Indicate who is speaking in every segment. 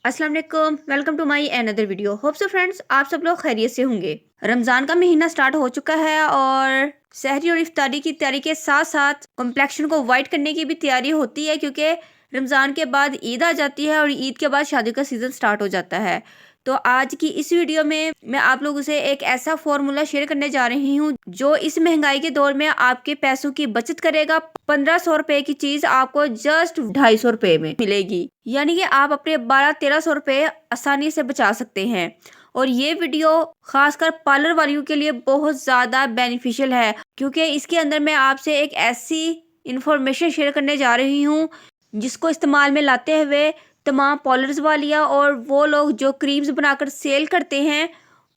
Speaker 1: अस्सलाम वालेकुम, welcome to my another video. Hope so friends, आप सब लोग खैरियत से होंगे। रमज़ान का महीना स्टार्ट हो चुका है और सहरी और इफ्तारी की तैयारी के साथ साथ कॉम्प्लेक्शन को वाइट करने की भी तैयारी होती है, क्योंकि रमज़ान के बाद ईद आ जाती है और ईद के बाद शादी का सीज़न स्टार्ट हो जाता है। तो आज की इस वीडियो में मैं आप लोगों से एक ऐसा फॉर्मूला शेयर करने जा रही हूँ जो इस महंगाई के दौर में आपके पैसों की बचत करेगा। 1500 रुपए की चीज आपको जस्ट 250 रुपए में मिलेगी, यानी कि आप अपने 1200-1300 रुपए आसानी से बचा सकते हैं। और ये वीडियो खासकर पार्लर वालियों के लिए बहुत ज्यादा बेनिफिशियल है, क्योंकि इसके अंदर मैं आपसे एक ऐसी इंफॉर्मेशन शेयर करने जा रही हूँ जिसको इस्तेमाल में लाते हुए तमाम पार्लर्स वालियाँ और वो लोग जो क्रीम्स बनाकर सेल करते हैं,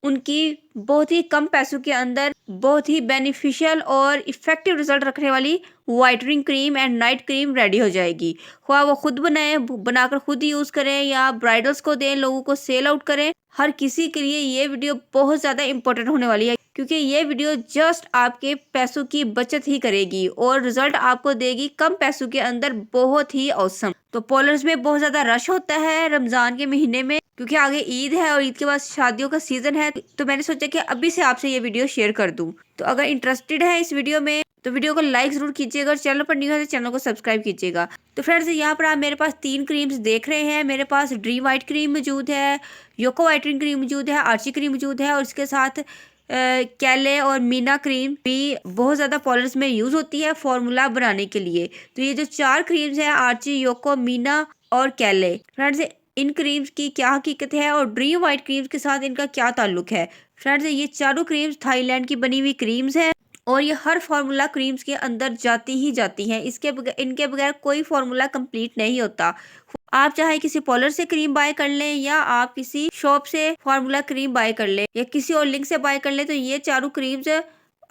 Speaker 1: उनकी बहुत ही कम पैसों के अंदर बहुत ही बेनिफिशियल और इफेक्टिव रिजल्ट रखने वाली whitening cream and night cream ready हो जाएगी। ख्वाह वो खुद बनाएं, बनाकर खुद यूज़ करें या ब्राइडल्स को दें, लोगों को सेल आउट करें, हर किसी के लिए ये वीडियो बहुत ज़्यादा इंपॉर्टेंट होने वाली है, क्योंकि ये वीडियो जस्ट आपके पैसों की बचत ही करेगी और रिजल्ट आपको देगी कम पैसों के अंदर बहुत ही औसम। तो पार्लर्स में बहुत ज़्यादा रश होता है रमज़ान के महीने में, क्योंकि आगे ईद है और ईद के बाद शादियों का सीजन है। तो मैंने सोचा कि अभी से आपसे ये वीडियो शेयर कर दूं। तो अगर इंटरेस्टेड है इस वीडियो में तो वीडियो को लाइक जरूर कीजिएगा और चैनल पर न्यू है तो चैनल को सब्सक्राइब कीजिएगा। तो फ्रेंड्स, यहाँ पर आप मेरे पास 3 क्रीम्स देख रहे हैं। मेरे पास ड्रीम वाइट क्रीम मौजूद है, योको वाइटनिंग क्रीम मौजूद है, आर्ची क्रीम मौजूद है और इसके साथ कैले और मीना क्रीम भी बहुत ज़्यादा पार्लर्स में यूज़ होती है फॉर्मूला बनाने के लिए। तो ये जो 4 क्रीम्स हैं, आर्ची, योको, मीना और कैले, फ्रेंड्स इन क्रीम्स की क्या हकीकत है और ड्रीम वाइट क्रीम्स के साथ इनका क्या ताल्लुक है। फ्रेंड्स, ये चारों क्रीम्स थाईलैंड की बनी हुई क्रीम्स हैं और ये हर फार्मूला क्रीम्स के अंदर जाती ही जाती हैं। इनके बगैर कोई फार्मूला कंप्लीट नहीं होता। आप चाहे किसी पार्लर से क्रीम बाय कर लें या आप किसी शॉप से फार्मूला क्रीम बाय कर लें या किसी और लिंक से बाय कर लें, तो ये चारों क्रीम्स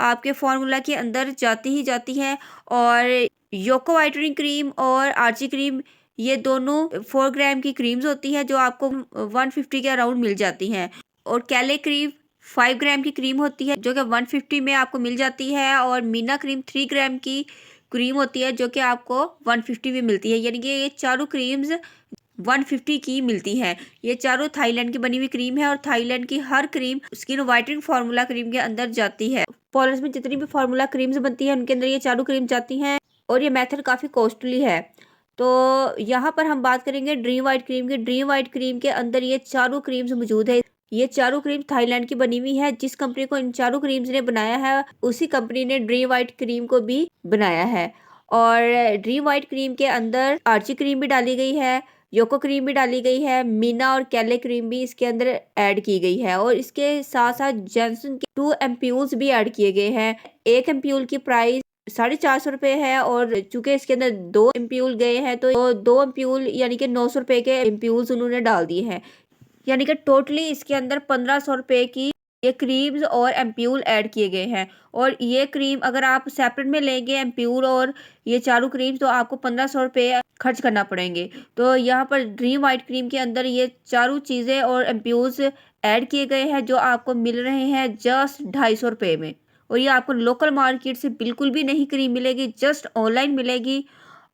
Speaker 1: आपके फार्मूला के अंदर जाती ही जाती हैं। और योको वाइटनिंग क्रीम और आर्ची क्रीम, ये दोनों 4 ग्राम की क्रीम्स होती है जो आपको 150 के अराउंड मिल जाती हैं। और कैले क्रीम 5 ग्राम की क्रीम होती है जो कि 150 में आपको मिल जाती है। और मीना क्रीम 3 ग्राम की क्रीम होती है जो कि आपको 150 में मिलती है। यानी कि ये चारों क्रीम्स 150 की मिलती है। ये चारों थाईलैंड की बनी हुई क्रीम है और थाईलैंड की हर cream skin whitening formula cream के अंदर जाती है। पार्लर्स में जितनी भी फार्मूला क्रीम्स बनती है उनके अंदर ये चारों क्रीम जाती हैं और ये मेथड काफ़ी कॉस्टली है। तो यहाँ पर हम बात करेंगे ड्रीम वाइट क्रीम की। ड्रीम वाइट क्रीम के अंदर ये चारों क्रीम्स मौजूद है। ये चारों क्रीम थाईलैंड की बनी हुई है। जिस कंपनी को इन चारों क्रीम्स ने बनाया है उसी कंपनी ने ड्रीम वाइट क्रीम को भी बनाया है। और ड्रीम वाइट क्रीम के अंदर आर्ची क्रीम भी डाली गई है, योको क्रीम भी डाली गई है, मीना और क्रीम भी इसके अंदर ऐड की गई है और इसके साथ साथ जॉनसन के 2 एम्प्यूल्स भी ऐड किए गए हैं। एक एम्प्यूल की प्राइस 450 रुपये है और चूंकि इसके अंदर 2 एम्प्यूल गए हैं तो 2 एम्प्यूल यानी कि 900 रुपये के एम्प्यूल्स उन्होंने डाल दिए हैं। यानी कि टोटली इसके अंदर 1500 रुपये की ये क्रीम्स और एम्प्यूल ऐड किए गए हैं। और ये क्रीम अगर आप सेपरेट में लेंगे एम्प्यूल और ये चारों क्रीम्स, तो आपको 1500 रुपये खर्च करना पड़ेंगे। तो यहाँ पर ड्रीम वाइट क्रीम के अंदर ये चारों चीज़ें और एम्प्यूल्स ऐड किए गए हैं जो आपको मिल रहे हैं जस्ट 250 रुपये में। और ये आपको लोकल मार्केट से बिल्कुल भी नहीं क्रीम मिलेगी, जस्ट ऑनलाइन मिलेगी।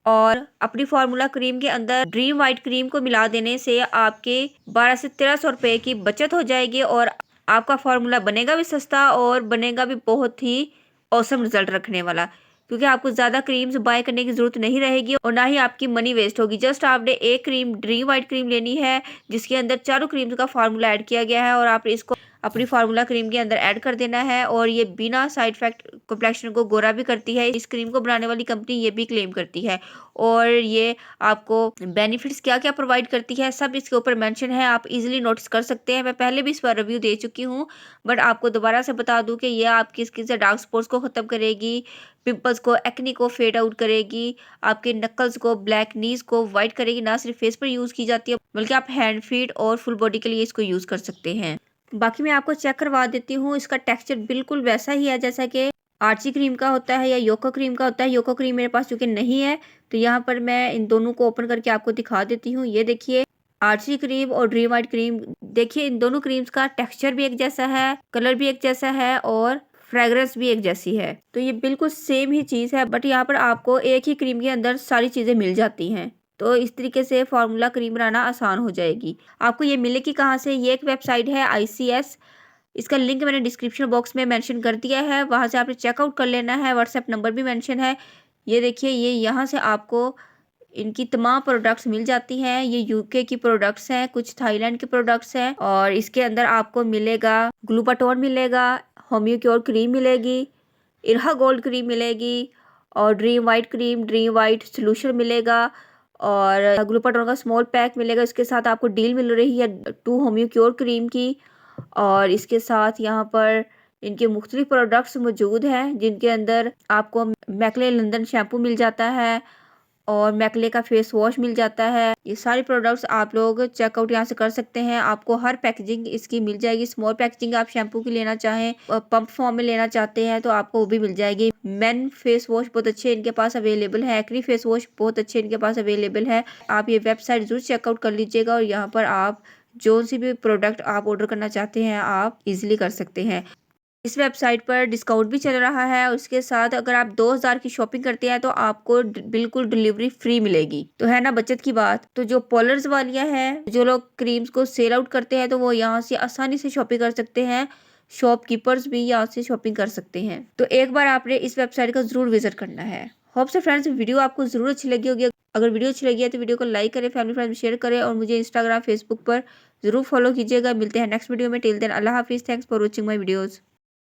Speaker 1: और अपनी फार्मूला क्रीम के अंदर ड्रीम वाइट क्रीम को मिला देने से आपके 1200 से 1300 रुपये की बचत हो जाएगी और आपका फार्मूला बनेगा भी सस्ता और बनेगा भी बहुत ही औसम रिजल्ट रखने वाला, क्योंकि आपको ज़्यादा क्रीम्स बाय करने की ज़रूरत नहीं रहेगी और ना ही आपकी मनी वेस्ट होगी। जस्ट आपने एक क्रीम ड्रीम वाइट क्रीम लेनी है जिसके अंदर चारों क्रीम्स का फार्मूला ऐड किया गया है और आप इसको अपनी फार्मूला क्रीम के अंदर ऐड कर देना है। और ये बिना साइड इफेक्ट कॉम्प्लेक्शन को गोरा भी करती है। इस क्रीम को बनाने वाली कंपनी ये भी क्लेम करती है। और ये आपको बेनिफिट्स क्या क्या प्रोवाइड करती है सब इसके ऊपर मेंशन है, आप इजीली नोटिस कर सकते हैं। मैं पहले भी इस पर रिव्यू दे चुकी हूँ, बट आपको दोबारा से बता दूं कि ये आपकी स्किन से डार्क स्पॉट्स को ख़त्म करेगी, पिंपल्स को, एक्ने को फेड आउट करेगी, आपके नकल्स को, ब्लैक नीज को वाइट करेगी। ना सिर्फ फेस पर यूज़ की जाती है बल्कि आप हैंड, फीट और फुल बॉडी के लिए इसको यूज़ कर सकते हैं। बाकी मैं आपको चेक करवा देती हूँ, इसका टेक्सचर बिल्कुल वैसा ही है जैसा कि आर्ची क्रीम का होता है या योको क्रीम का होता है। योको क्रीम मेरे पास चूंकि नहीं है तो यहाँ पर मैं इन दोनों को ओपन करके आपको दिखा देती हूँ। ये देखिए आर्ची क्रीम और ड्रीम वाइट क्रीम, देखिए इन दोनों क्रीम्स का टेक्सचर भी एक जैसा है, कलर भी एक जैसा है और फ्रेग्रेंस भी एक जैसी है। तो ये बिल्कुल सेम ही चीज़ है, बट यहाँ पर आपको एक ही क्रीम के अंदर सारी चीज़ें मिल जाती हैं। तो इस तरीके से फार्मूला क्रीम बनाना आसान हो जाएगी। आपको ये मिलेगी कहाँ से? ये एक वेबसाइट है ICS, इसका लिंक मैंने डिस्क्रिप्शन बॉक्स में मेंशन कर दिया है, वहाँ से आपने चेकआउट कर लेना है। व्हाट्सएप नंबर भी मेंशन है। ये देखिए, ये यहाँ से आपको इनकी तमाम प्रोडक्ट्स मिल जाती हैं। ये यूके की प्रोडक्ट्स हैं, कुछ थाईलैंड के प्रोडक्ट्स हैं, और इसके अंदर आपको मिलेगा ग्लूटाथोन मिलेगा, होम्योक्योर क्रीम मिलेगी, इरहा गोल्ड क्रीम मिलेगी, और dream white cream, dream white solution मिलेगा, और ग्लूटाथोन का स्मॉल पैक मिलेगा। इसके साथ आपको डील मिल रही है 2 होम्योक्योर क्रीम की, और इसके साथ यहाँ पर इनके मुख्तलिफ प्रोडक्ट्स मौजूद हैं, जिनके अंदर आपको मैकले लंदन शैम्पू मिल जाता है और मैकले का फेस वॉश मिल जाता है। ये सारे प्रोडक्ट्स आप लोग चेकआउट यहाँ से कर सकते हैं। आपको हर पैकेजिंग इसकी मिल जाएगी। स्मॉल पैकेजिंग आप शैम्पू की लेना चाहें, पंप फॉर्म में लेना चाहते हैं तो आपको वो भी मिल जाएगी। मेन फेस वॉश बहुत अच्छे इनके पास अवेलेबल है। एक्नी फेस वॉश बहुत अच्छे इनके पास अवेलेबल है। आप ये वेबसाइट जरूर चेकआउट कर लीजिएगा, और यहाँ पर आप जो सी भी प्रोडक्ट आप ऑर्डर करना चाहते हैं आप इजीली कर सकते हैं। इस वेबसाइट पर डिस्काउंट भी चल रहा है, और उसके साथ अगर आप 2000 की शॉपिंग करते हैं तो आपको बिल्कुल डिलीवरी फ्री मिलेगी। तो है ना बचत की बात। तो जो पॉलर्स वालियां हैं, जो लोग क्रीम्स को सेल आउट करते हैं, तो वो यहाँ से आसानी से शॉपिंग कर सकते हैं। शॉपकीपर्स भी यहाँ से शॉपिंग कर सकते हैं। तो एक बार आपने इस वेबसाइट का जरूर विजिट करना है। होप से फ्रेंड्स वीडियो आपको जरूर अच्छी लगी होगी। अगर वीडियो अच्छी लगी है तो वीडियो को लाइक करें, फैमिली फ्रेंड में शेयर करें, और मुझे इंस्टाग्राम फेसबुक पर जरूर फॉलो कीजिएगा। मिलते हैं नेक्स्ट वीडियो में। टिल देन अल्लाह हाफिज। Thanks for watching my videos.